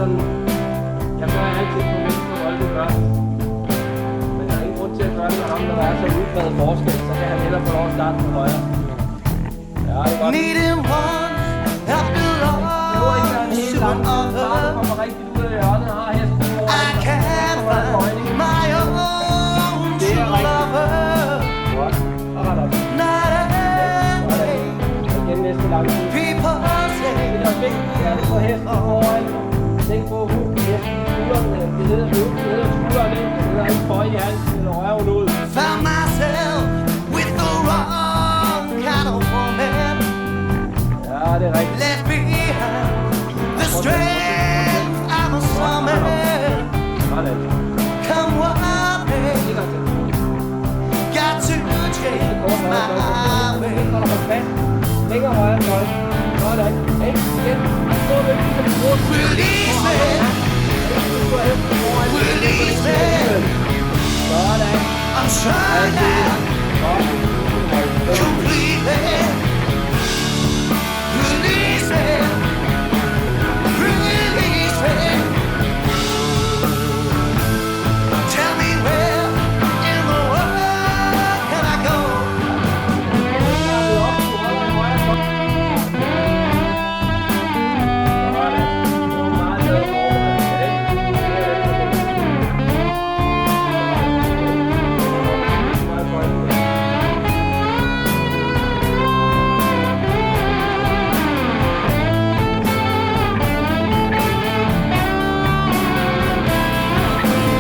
sådan, jeg gør altid på venstre volte først. Men der er ingen grund til at gøre det med ham, når der er så udbredt forskel, så kan han hellere få lov at starte på højre. Ja, det er godt. Needing one after love, soon other. Kommer rigtig ud af hjørnet, har hesten over. I can't find my own true lover. Godt. Og ret op. Not every Igen næste lang tid. people say Det der er vigtigt, det er det på hesten foran. Tænk på huggen, hesten, skuldrene. Det hedder huggen, det hedder skuldrene. Det hedder ikke bøj i halsen eller røven ud. found myself with the wrong kind of woman. Ja, det er rigtigt. Left behind the strength I'm a summer. Sådan. Come what may, En gang til. got to change my way. Holder mig fast. Længere højre fløj. Sådan. Ikke igen. Gå væk. Release me, release me. Sådan. I'm trying now, completely. Release me, release me. Tell me where in the world can I go?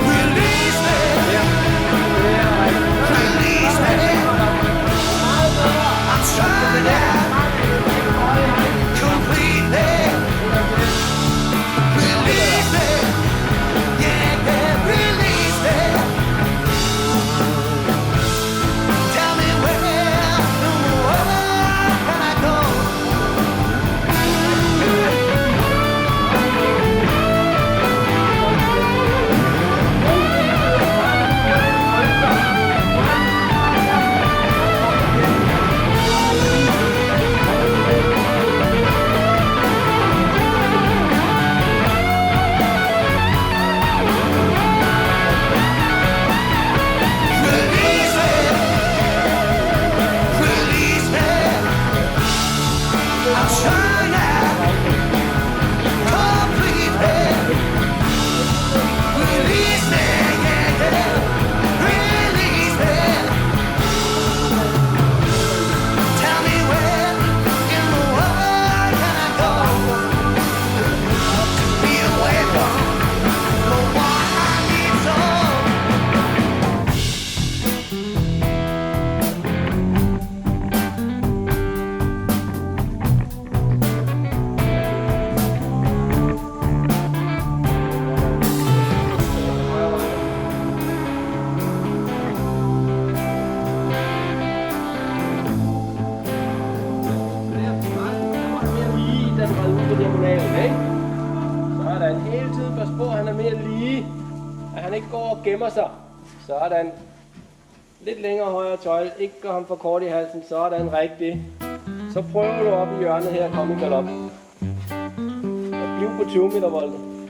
Release me, release me. I'm trying now, completely. Release me, yeah, yeah, release me. Tell me where in the world can I go? Release me, release me. I'm trying now, completely. Release me, yeah, yeah. Release me. Tell me where in the world can I go to be away from the one I need so. Sådan. Hele tiden pas på, at han er mere lige. At han ikke går og gemmer sig. Sådan. Lidt længere højre tøjle. Ikke gør ham for kort i halsen. Sådan, rigtigt. Så prøver du op i hjørnet her at komme i galop. Og bliv på 20 meter volden.